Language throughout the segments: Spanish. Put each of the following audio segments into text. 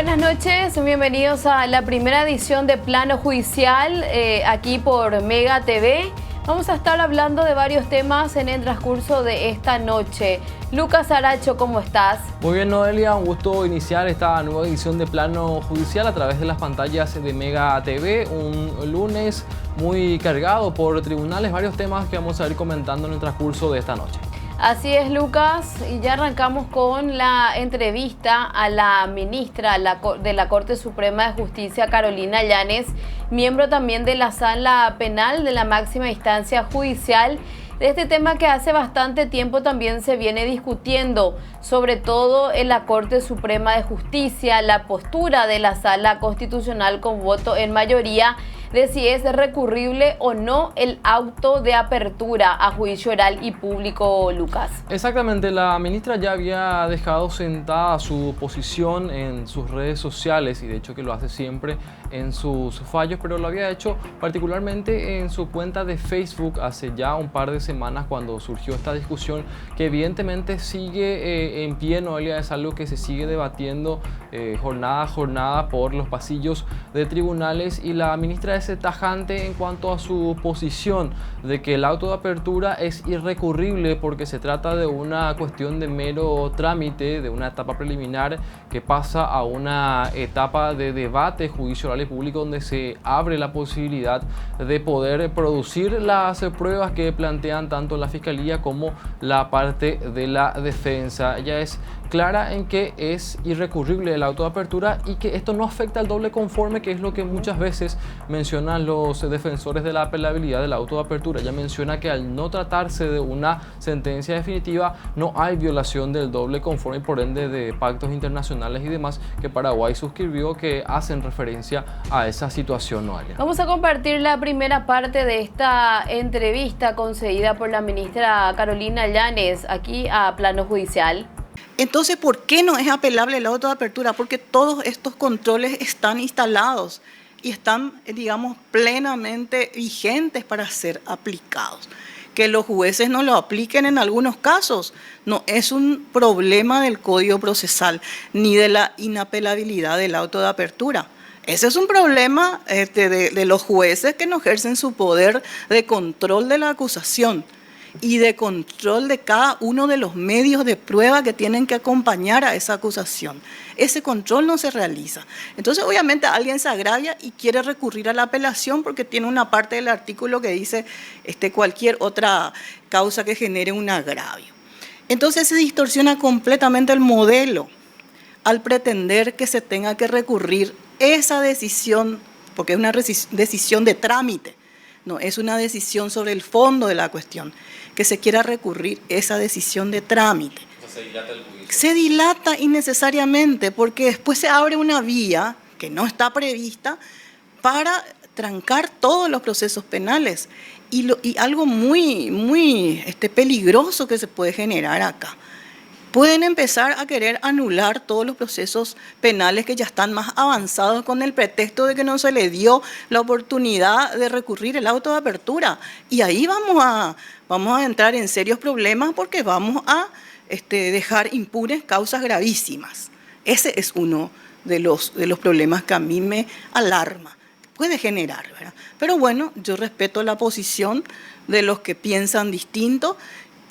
Buenas noches, bienvenidos a la primera edición de Plano Judicial, aquí por Mega TV. Vamos a estar hablando de varios temas en el transcurso de esta noche. Lucas Aracho, ¿cómo estás? Muy bien, Noelia, un gusto iniciar esta nueva edición de Plano Judicial a través de las pantallas de Mega TV. Un lunes muy cargado por tribunales, varios temas que vamos a ir comentando en el transcurso de esta noche. Así es, Lucas, y ya arrancamos con la entrevista a la ministra de la Corte Suprema de Justicia, Carolina Llanes, miembro también de la Sala Penal de la máxima instancia judicial, de este tema que hace bastante tiempo también se viene discutiendo, sobre todo en la Corte Suprema de Justicia, la postura de la Sala Constitucional con voto en mayoría de si es recurrible o no el auto de apertura a juicio oral y público, Lucas. Exactamente, la ministra ya había dejado sentada su posición en sus redes sociales y de hecho que lo hace siempre en sus fallos, pero lo había hecho particularmente en su cuenta de Facebook hace ya un par de semanas cuando surgió esta discusión que evidentemente sigue en pie, Noelia, es algo que se sigue debatiendo jornada a jornada por los pasillos de tribunales y la ministra es tajante en cuanto a su posición de que el auto de apertura es irrecurrible porque se trata de una cuestión de mero trámite, de una etapa preliminar que pasa a una etapa de debate juicio oral y público donde se abre la posibilidad de poder producir las pruebas que plantean tanto la Fiscalía como la parte de la defensa. Ella es clara en que es irrecurrible el auto de apertura y que esto no afecta al doble conforme, que es lo que muchas veces mencionan los defensores de la apelabilidad del auto de apertura. Ella menciona que al no tratarse de una sentencia definitiva no hay violación del doble conforme y por ende de pactos internacionales y demás que Paraguay suscribió que hacen referencia a esa situación, Noelia. Vamos a compartir la primera parte de esta entrevista concedida por la ministra Carolina Llanes aquí a Plano Judicial. Entonces, ¿por qué no es apelable el auto de apertura? Porque todos estos controles están instalados y están, digamos, plenamente vigentes para ser aplicados. Que los jueces no lo apliquen en algunos casos no es un problema del Código Procesal ni de la inapelabilidad del auto de apertura. Ese es un problema de los jueces que no ejercen su poder de control de la acusación y de control de cada uno de los medios de prueba que tienen que acompañar a esa acusación. Ese control no se realiza. Entonces, obviamente, alguien se agravia y quiere recurrir a la apelación porque tiene una parte del artículo que dice cualquier otra causa que genere un agravio. Entonces, se distorsiona completamente el modelo al pretender que se tenga que recurrir esa decisión, porque es una decisión de trámite, no es una decisión sobre el fondo de la cuestión, que se quiera recurrir esa decisión de trámite. O sea, se dilata el juicio. Se dilata innecesariamente porque después se abre una vía que no está prevista para trancar todos los procesos penales y algo muy peligroso que se puede generar acá. Pueden empezar a querer anular todos los procesos penales que ya están más avanzados con el pretexto de que no se le dio la oportunidad de recurrir el auto de apertura. Y ahí vamos a entrar en serios problemas porque vamos a dejar impunes causas gravísimas. Ese es uno de los problemas que a mí me alarma. Puede generar, ¿verdad? Pero bueno, yo respeto la posición de los que piensan distinto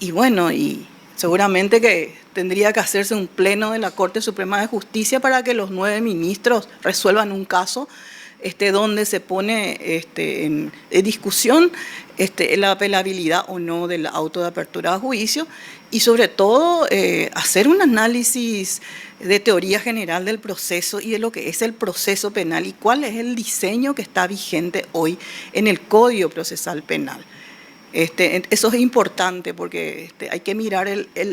y bueno, y seguramente que tendría que hacerse un pleno de la Corte Suprema de Justicia para que los 9 ministros resuelvan un caso donde se pone en discusión la apelabilidad o no del auto de apertura a juicio y sobre todo hacer un análisis de teoría general del proceso y de lo que es el proceso penal y cuál es el diseño que está vigente hoy en el Código Procesal Penal. Eso es importante porque hay que mirar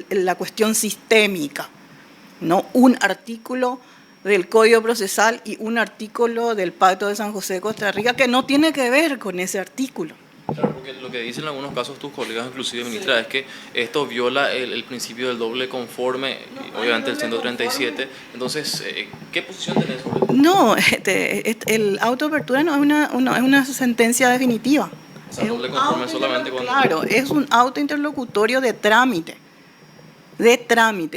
la cuestión sistémica, no un artículo del Código Procesal y un artículo del Pacto de San José de Costa Rica que no tiene que ver con ese artículo. Claro, porque lo que dicen en algunos casos tus colegas, inclusive ministra, es que esto viola el principio del doble conforme, obviamente el 137. Entonces, ¿qué posición tenés sobre esto? No, el auto de apertura no es una sentencia definitiva. O sea, doble conforme solamente cuando... Claro, es un auto interlocutorio de trámite,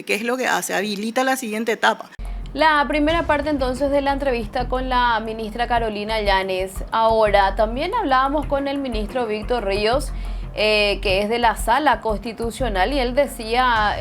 que es lo que hace, habilita la siguiente etapa. La primera parte entonces de la entrevista con la ministra Carolina Llanes. Ahora, también hablábamos con el ministro Víctor Ríos, que es de la Sala Constitucional, y él decía,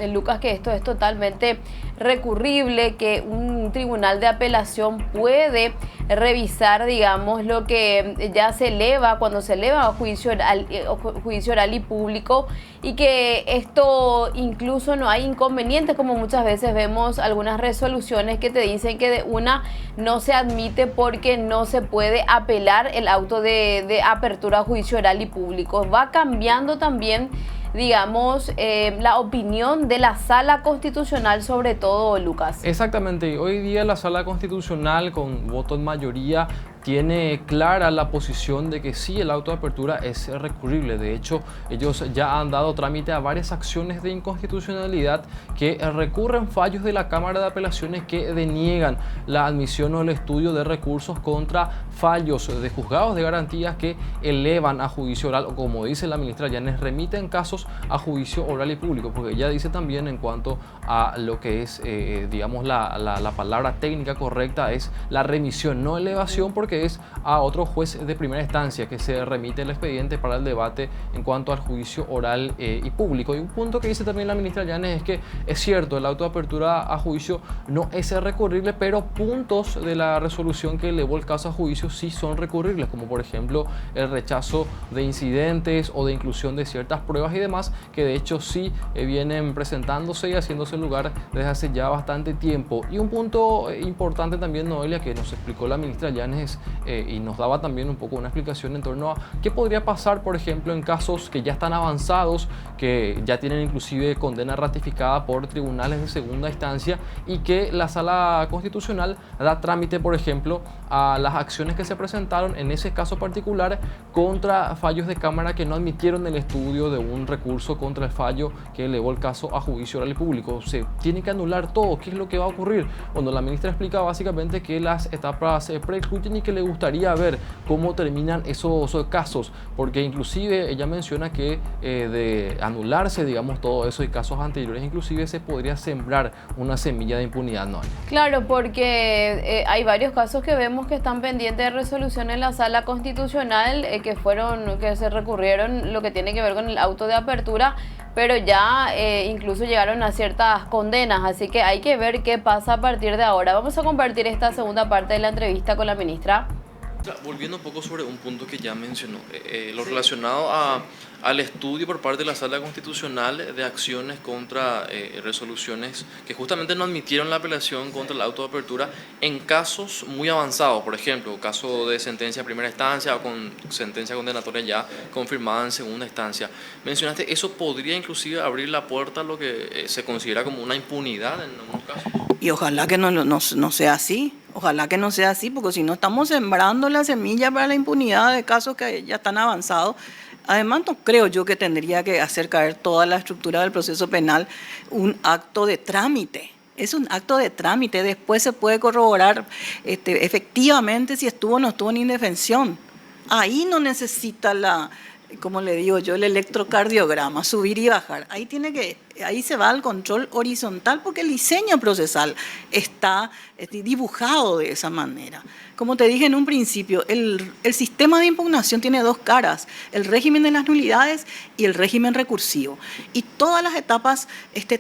Lucas, que esto es totalmente recurrible, que un tribunal de apelación puede revisar, digamos, lo que ya se eleva, cuando se eleva a juicio oral y público, y que esto incluso no hay inconvenientes, como muchas veces vemos algunas resoluciones que te dicen que de una no se admite porque no se puede apelar el auto de apertura a juicio oral y público. Va cambiando también, digamos, la opinión de la Sala Constitucional sobre todo, Lucas. Exactamente, hoy día la Sala Constitucional con voto en mayoría tiene clara la posición de que sí, el auto de apertura es recurrible. De hecho, ellos ya han dado trámite a varias acciones de inconstitucionalidad que recurren fallos de la Cámara de Apelaciones que deniegan la admisión o el estudio de recursos contra fallos de juzgados de garantías que elevan a juicio oral, o como dice la ministra Llanes, remiten casos a juicio oral y público, porque ella dice también en cuanto a lo que es, digamos, la palabra técnica correcta es la remisión, no elevación, porque es a otro juez de primera instancia que se remite el expediente para el debate en cuanto al juicio oral y público. Y un punto que dice también la ministra Llanes es que es cierto, el auto de apertura a juicio no es recurrible, pero puntos de la resolución que elevó el caso a juicio sí son recurribles, como por ejemplo el rechazo de incidentes o de inclusión de ciertas pruebas y demás, que de hecho sí vienen presentándose y haciéndose lugar desde hace ya bastante tiempo. Y un punto importante también, Noelia, que nos explicó la ministra Llanes y nos daba también un poco una explicación en torno a qué podría pasar, por ejemplo, en casos que ya están avanzados, que ya tienen inclusive condena ratificada por tribunales de segunda instancia, y que la Sala Constitucional da trámite, por ejemplo, a las acciones que se presentaron en ese caso particular contra fallos de Cámara que no admitieron el estudio de un recurso contra el fallo que elevó el caso a juicio oral y público. Se tiene que anular todo. ¿Qué es lo que va a ocurrir? Bueno, la ministra explica básicamente que las etapas se preexcluyen y que le gustaría ver cómo terminan esos casos, porque inclusive ella menciona que de anularse, digamos, todo eso y casos anteriores, inclusive se podría sembrar una semilla de impunidad, ¿no? Claro, porque hay varios casos que vemos que están pendientes de resolución en la Sala Constitucional, que se recurrieron, lo que tiene que ver con el auto de apertura, pero ya incluso llegaron a ciertas condenas, así que hay que ver qué pasa a partir de ahora. Vamos a compartir esta segunda parte de la entrevista con la ministra. Volviendo un poco sobre un punto que ya mencionó, lo relacionado al estudio por parte de la Sala Constitucional de acciones contra resoluciones que justamente no admitieron la apelación contra el auto de apertura en casos muy avanzados, por ejemplo, caso de sentencia en primera instancia o con sentencia condenatoria ya confirmada en segunda instancia. Mencionaste, ¿eso podría inclusive abrir la puerta a lo que se considera como una impunidad en algunos casos? Y ojalá que no sea así. Ojalá que no sea así, porque si no estamos sembrando la semilla para la impunidad de casos que ya están avanzados. Además, no creo yo que tendría que hacer caer toda la estructura del proceso penal un acto de trámite. Es un acto de trámite, después se puede corroborar efectivamente si estuvo o no estuvo en indefensión. Ahí no necesita como le digo yo, el electrocardiograma, subir y bajar. Ahí se va al control horizontal porque el diseño procesal está dibujado de esa manera. Como te dije en un principio, el sistema de impugnación tiene dos caras, el régimen de las nulidades y el régimen recursivo. Y todas las etapas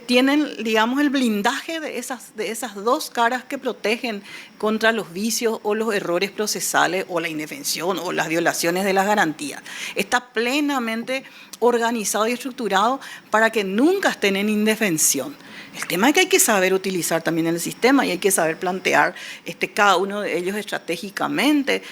tienen, digamos, el blindaje de esas dos caras que protegen contra los vicios o los errores procesales o la indefensión o las violaciones de las garantías. Está plenamente organizado y estructurado para que nunca estén en indefensión. El tema es que hay que saber utilizar también el sistema y hay que saber plantear cada uno de ellos estratégicamente,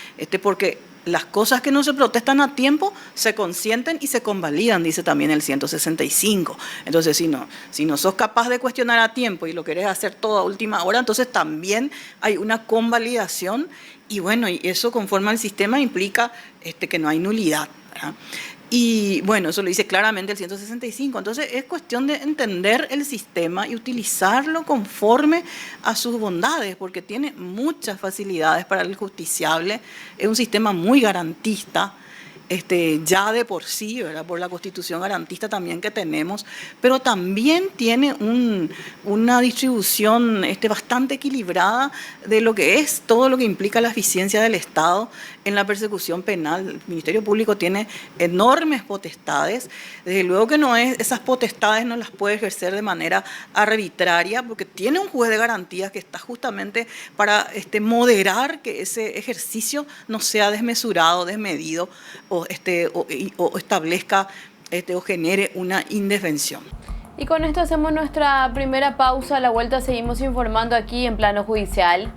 porque las cosas que no se protestan a tiempo se consienten y se convalidan, dice también el 165. Entonces, si no sos capaz de cuestionar a tiempo y lo querés hacer todo a última hora, entonces también hay una convalidación y bueno, y eso conforme al sistema implica que no hay nulidad, ¿verdad? Y bueno, eso lo dice claramente el 165. Entonces es cuestión de entender el sistema y utilizarlo conforme a sus bondades, porque tiene muchas facilidades para el justiciable. Es un sistema muy garantista ya de por sí, ¿verdad? Por la Constitución garantista también que tenemos, pero también tiene una distribución bastante equilibrada de lo que es todo lo que implica la eficiencia del Estado en la persecución penal. El Ministerio Público tiene enormes potestades, desde luego que esas potestades no las puede ejercer de manera arbitraria, porque tiene un juez de garantías que está justamente para moderar que ese ejercicio no sea desmesurado, desmedido o establezca o genere una indefensión. Y con esto hacemos nuestra primera pausa. A la vuelta seguimos informando aquí en Plano Judicial.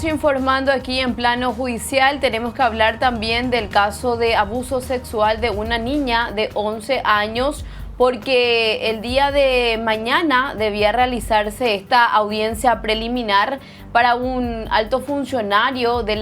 Informando aquí en Plano Judicial, tenemos que hablar también del caso de abuso sexual de una niña de 11 años, porque el día de mañana debía realizarse esta audiencia preliminar para un alto funcionario de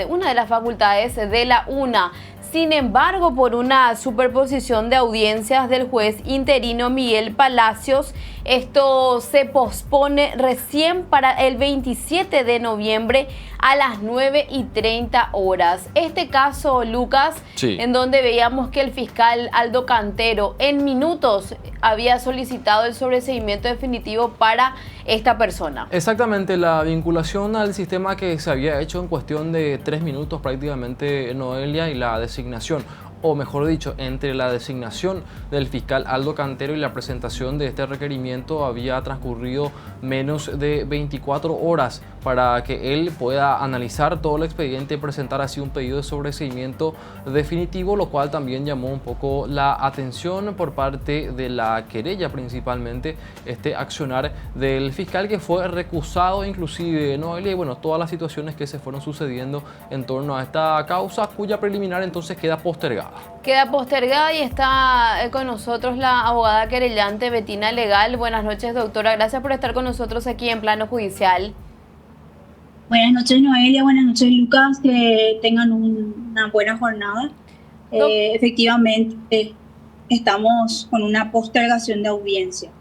una de las facultades de la UNA. Sin embargo, por una superposición de audiencias del juez interino Miguel Palacios, esto se pospone recién para el 27 de noviembre a las 9:30 horas. Este caso, Lucas, sí, en donde veíamos que el fiscal Aldo Cantero en minutos había solicitado el sobreseimiento definitivo para esta persona. Exactamente, la vinculación al sistema que se había hecho en cuestión de 3 minutos prácticamente, Noelia, y la designación, o mejor dicho, entre la designación del fiscal Aldo Cantero y la presentación de este requerimiento había transcurrido menos de 24 horas para que él pueda analizar todo el expediente y presentar así un pedido de sobreseimiento definitivo, lo cual también llamó un poco la atención por parte de la querella, principalmente este accionar del fiscal, que fue recusado inclusive, Noelia, y bueno, todas las situaciones que se fueron sucediendo en torno a esta causa, cuya preliminar entonces queda postergada. Queda postergada y está con nosotros la abogada querellante Betina Legal. Buenas noches, doctora. Gracias por estar con nosotros aquí en Plano Judicial. Buenas noches, Noelia. Buenas noches, Lucas. Que tengan una buena jornada. Efectivamente, estamos con una postergación de audiencia.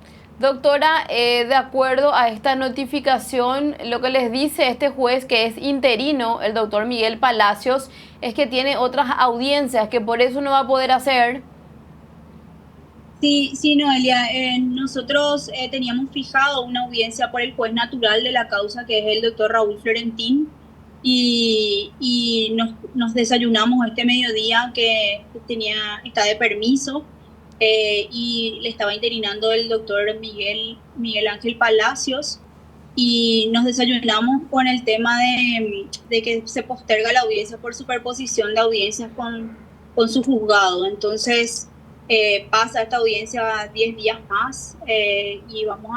Doctora, de acuerdo a esta notificación, lo que les dice este juez, que es interino, el doctor Miguel Palacios, es que tiene otras audiencias, que por eso no va a poder hacer. Sí, Noelia, nosotros teníamos fijado una audiencia por el juez natural de la causa, que es el doctor Raúl Florentín, y nos desayunamos este mediodía que está de permiso, y le estaba interinando el doctor Miguel Ángel Palacios, y nos desayunamos con el tema de que se posterga la audiencia por superposición de audiencias con su juzgado. Entonces pasa esta audiencia 10 días más, y vamos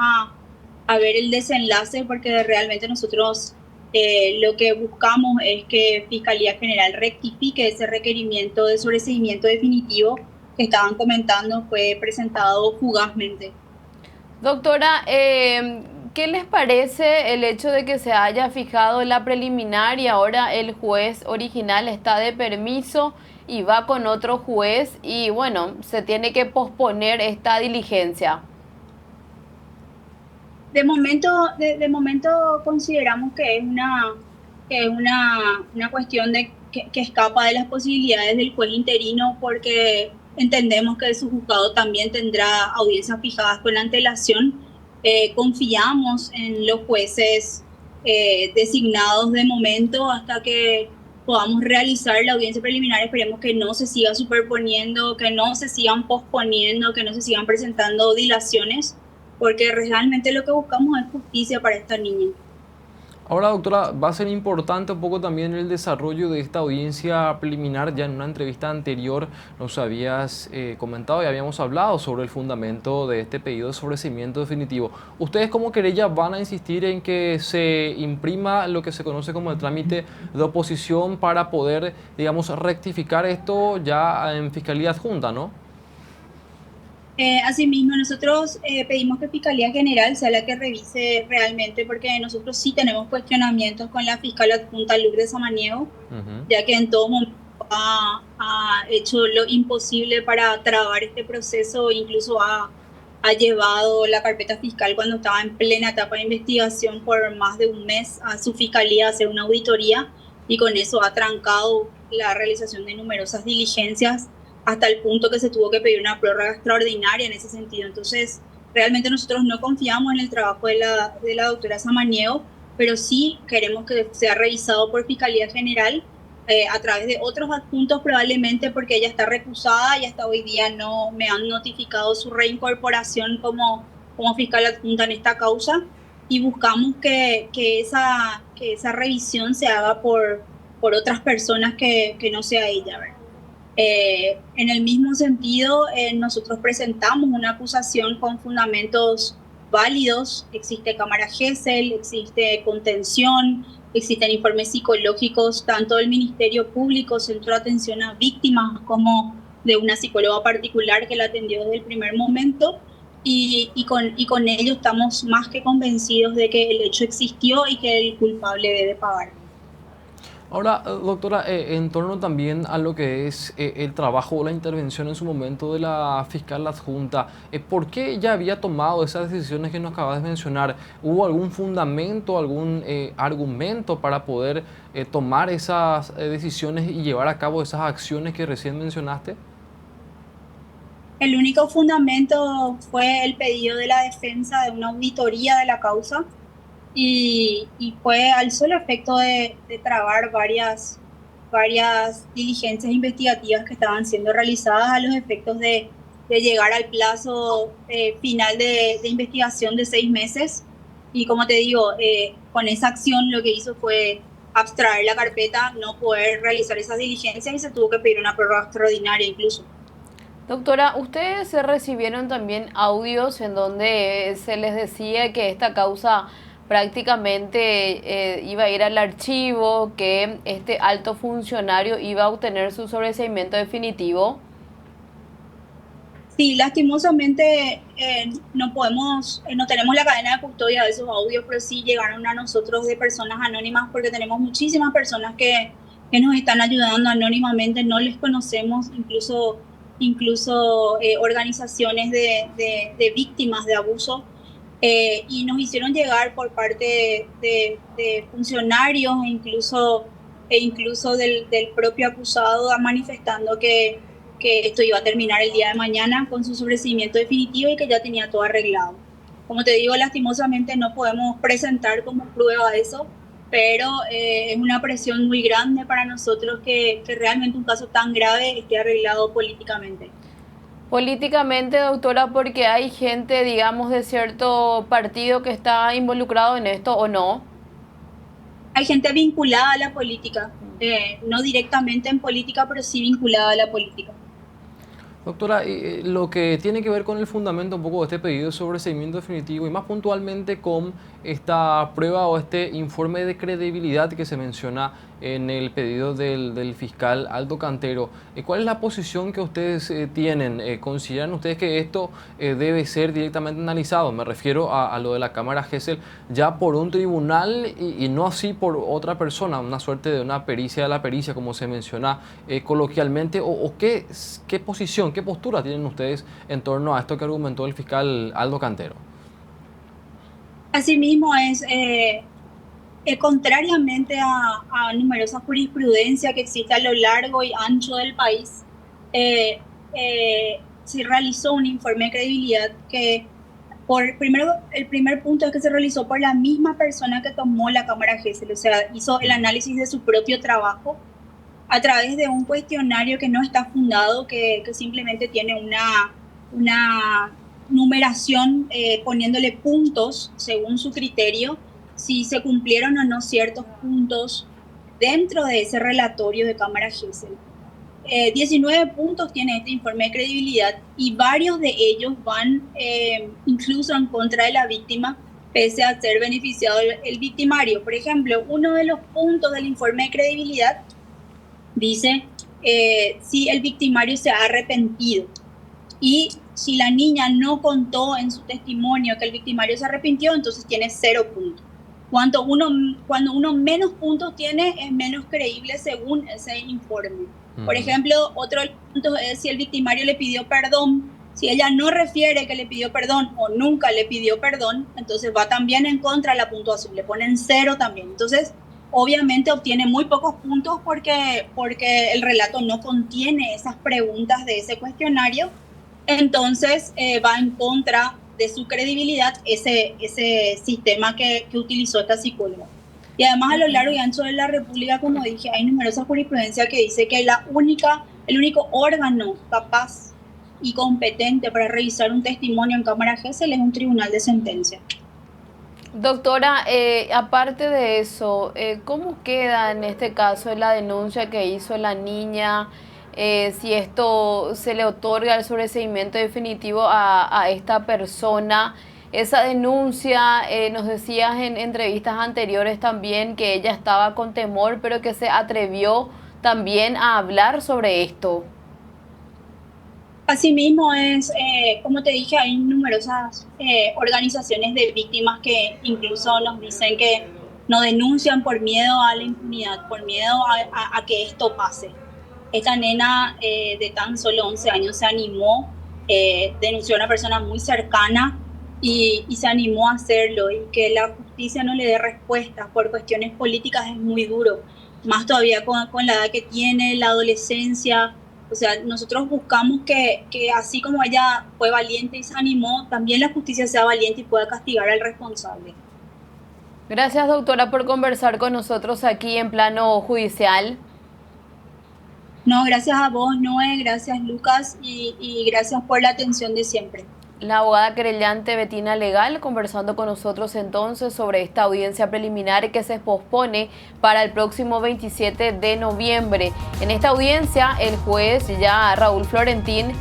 a ver el desenlace, porque realmente nosotros lo que buscamos es que Fiscalía General rectifique ese requerimiento de sobreseimiento definitivo que estaban comentando fue presentado fugazmente. Doctora, ¿qué les parece el hecho de que se haya fijado la preliminar y ahora el juez original está de permiso y va con otro juez y bueno, se tiene que posponer esta diligencia? De momento consideramos que es una cuestión que escapa de las posibilidades del juez interino, porque entendemos que su juzgado también tendrá audiencias fijadas con antelación. Confiamos en los jueces designados de momento hasta que podamos realizar la audiencia preliminar. Esperemos que no se siga superponiendo, que no se sigan posponiendo, que no se sigan presentando dilaciones, porque realmente lo que buscamos es justicia para esta niña. Ahora, doctora, va a ser importante un poco también el desarrollo de esta audiencia preliminar. Ya en una entrevista anterior nos habías comentado y habíamos hablado sobre el fundamento de este pedido de sobreseimiento definitivo. ¿Ustedes como querella van a insistir en que se imprima lo que se conoce como el trámite de oposición para poder, digamos, rectificar esto ya en Fiscalía Adjunta, no? Asimismo, nosotros pedimos que Fiscalía General sea la que revise realmente, porque nosotros sí tenemos cuestionamientos con la fiscal adjunta Lourdes Samaniego, ya que en todo momento ha hecho lo imposible para trabar este proceso, incluso ha llevado la carpeta fiscal cuando estaba en plena etapa de investigación por más de un mes a su fiscalía a hacer una auditoría, y con eso ha trancado la realización de numerosas diligencias hasta el punto que se tuvo que pedir una prórroga extraordinaria en ese sentido. Entonces, realmente nosotros no confiamos en el trabajo de la doctora Samaniego, pero sí queremos que sea revisado por Fiscalía General a través de otros adjuntos, probablemente porque ella está recusada y hasta hoy día no me han notificado su reincorporación como fiscal adjunta en esta causa, y buscamos que esa revisión se haga por otras personas que no sea ella, ¿verdad? En el mismo sentido, nosotros presentamos una acusación con fundamentos válidos. Existe cámara Gesell, existe contención, existen informes psicológicos tanto del Ministerio Público, Centro de Atención a Víctimas, como de una psicóloga particular que la atendió desde el primer momento, y con ello estamos más que convencidos de que el hecho existió y que el culpable debe pagar. Ahora, doctora, en torno también a lo que es el trabajo o la intervención en su momento de la fiscal adjunta, ¿por qué ella había tomado esas decisiones que nos acabas de mencionar? ¿Hubo algún fundamento, algún argumento para poder tomar esas decisiones y llevar a cabo esas acciones que recién mencionaste? El único fundamento fue el pedido de la defensa de una auditoría de la causa, y fue al solo efecto de trabar varias diligencias investigativas que estaban siendo realizadas a los efectos de llegar al plazo final de investigación de 6 meses. Y como te digo, con esa acción lo que hizo fue abstraer la carpeta, no poder realizar esas diligencias, y se tuvo que pedir una prórroga extraordinaria incluso. Doctora, ustedes recibieron también audios en donde se les decía que esta causa prácticamente iba a ir al archivo, que este alto funcionario iba a obtener su sobreseimiento definitivo. Sí, lastimosamente no tenemos la cadena de custodia de esos audios, pero sí llegaron a nosotros de personas anónimas, porque tenemos muchísimas personas que nos están ayudando anónimamente, no les conocemos, incluso organizaciones de víctimas de abuso. Y nos hicieron llegar por parte de funcionarios e incluso del propio acusado, manifestando que esto iba a terminar el día de mañana con su sobreseimiento definitivo y que ya tenía todo arreglado. Como te digo, lastimosamente no podemos presentar como prueba eso, pero es una presión muy grande para nosotros que realmente un caso tan grave esté arreglado políticamente. Políticamente, doctora, porque hay gente, digamos, de cierto partido que está involucrado en esto, ¿o no? Hay gente vinculada a la política, no directamente en política, pero sí vinculada a la política. Doctora, lo que tiene que ver con el fundamento un poco de este pedido de sobreseimiento definitivo y más puntualmente con esta prueba o este informe de credibilidad que se menciona en el pedido del fiscal Aldo Cantero, ¿cuál es la posición que ustedes tienen? ¿Consideran ustedes que esto debe ser directamente analizado? Me refiero a lo de la cámara Gesell ya por un tribunal y no así por otra persona, una suerte de una pericia de la pericia, como se menciona coloquialmente, o qué posición, qué postura tienen ustedes en torno a esto que argumentó el fiscal Aldo Cantero. Asimismo contrariamente a numerosa jurisprudencia que existe a lo largo y ancho del país, se realizó un informe de credibilidad que el primer punto es que se realizó por la misma persona que tomó la cámara Gesell, o sea, hizo el análisis de su propio trabajo a través de un cuestionario que no está fundado, que simplemente tiene una numeración poniéndole puntos según su criterio, si se cumplieron o no ciertos puntos dentro de ese relatorio de Cámara Gesell. 19 puntos tiene este informe de credibilidad y varios de ellos van incluso en contra de la víctima, pese a ser beneficiado el victimario. Por ejemplo, uno de los puntos del informe de credibilidad dice si el victimario se ha arrepentido, y si la niña no contó en su testimonio que el victimario se arrepintió, entonces tiene 0 puntos. Cuando uno menos puntos tiene, es menos creíble según ese informe. Por ejemplo, otro punto es si el victimario le pidió perdón. Si ella no refiere que le pidió perdón o nunca le pidió perdón, entonces va también en contra de la puntuación, le ponen 0 también. Entonces, obviamente obtiene muy pocos puntos porque el relato no contiene esas preguntas de ese cuestionario. Entonces va en contra de su credibilidad ese sistema que utilizó esta psicóloga. Y además, a lo largo y ancho de la República, como dije, hay numerosa jurisprudencia que dice que el único órgano capaz y competente para revisar un testimonio en Cámara Gesell es un tribunal de sentencia. Doctora, aparte de eso, ¿cómo queda en este caso la denuncia que hizo la niña? Si esto se le otorga el sobreseimiento definitivo a esta persona. Esa denuncia, nos decías en entrevistas anteriores también que ella estaba con temor, pero que se atrevió también a hablar sobre esto. Asimismo es, como te dije, hay numerosas organizaciones de víctimas que incluso nos dicen que no denuncian por miedo a la impunidad, por miedo a que esto pase. Esta nena de tan solo 11 años se animó, denunció a una persona muy cercana y se animó a hacerlo, y que la justicia no le dé respuestas por cuestiones políticas es muy duro, más todavía con la edad que tiene, la adolescencia. O sea, nosotros buscamos que así como ella fue valiente y se animó, también la justicia sea valiente y pueda castigar al responsable. Gracias, doctora, por conversar con nosotros aquí en Plano Judicial. No, gracias a vos, Noé, gracias Lucas y gracias por la atención de siempre. La abogada querellante Betina Legal conversando con nosotros entonces sobre esta audiencia preliminar que se pospone para el próximo 27 de noviembre. En esta audiencia el juez ya Raúl Florentín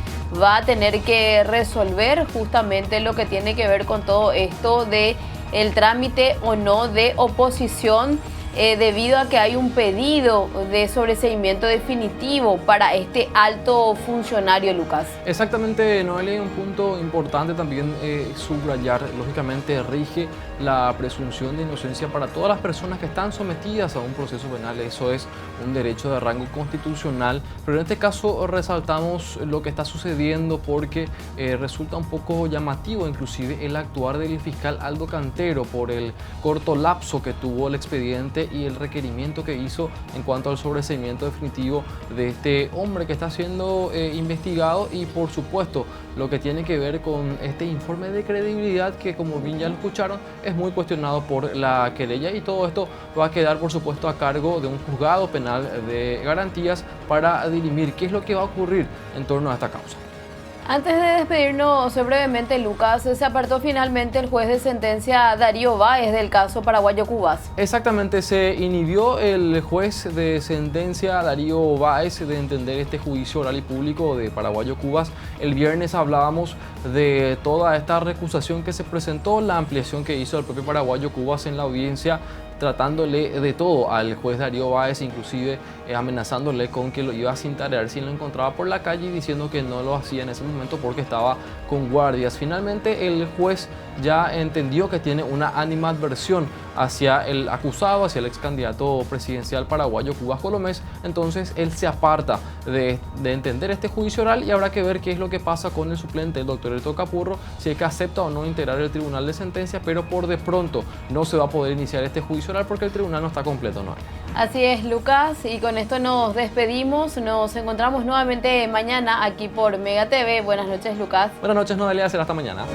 va a tener que resolver justamente lo que tiene que ver con todo esto de el trámite o no de oposición debido a que hay un pedido de sobreseimiento definitivo para este alto funcionario, Lucas. Exactamente, Noelia, un punto importante también subrayar, lógicamente rige la presunción de inocencia para todas las personas que están sometidas a un proceso penal. Eso es un derecho de rango constitucional, pero en este caso resaltamos lo que está sucediendo porque resulta un poco llamativo inclusive el actuar del fiscal Aldo Cantero por el corto lapso que tuvo el expediente y el requerimiento que hizo en cuanto al sobreseimiento definitivo de este hombre que está siendo investigado, y por supuesto lo que tiene que ver con este informe de credibilidad que, como bien ya lo escucharon, es muy cuestionado por la querella, y todo esto va a quedar por supuesto a cargo de un juzgado penal de garantías para dirimir qué es lo que va a ocurrir en torno a esta causa. Antes de despedirnos brevemente, Lucas, se apartó finalmente el juez de sentencia Darío Báez del caso Paraguayo Cubas. Exactamente, se inhibió el juez de sentencia Darío Báez de entender este juicio oral y público de Paraguayo Cubas. El viernes hablábamos de toda esta recusación que se presentó, la ampliación que hizo el propio Paraguayo Cubas en la audiencia, tratándole de todo al juez Darío Báez, inclusive amenazándole con que lo iba a cintarear si lo encontraba por la calle y diciendo que no lo hacía en ese momento porque estaba con guardias. Finalmente el juez ya entendió que tiene una animadversión hacia el acusado, hacia el ex candidato presidencial paraguayo Cubas Colomés. Entonces él se aparta de entender este juicio oral, y habrá que ver qué es lo que pasa con el suplente, el doctor Héctor Capurro, si es que acepta o no integrar el tribunal de sentencia, pero por de pronto no se va a poder iniciar este juicio oral porque el tribunal no está completo, ¿no? Así es, Lucas, y con esto nos despedimos. Nos encontramos nuevamente mañana aquí por Mega TV. Buenas noches, Lucas. Buenas noches, Noelia, será hasta mañana.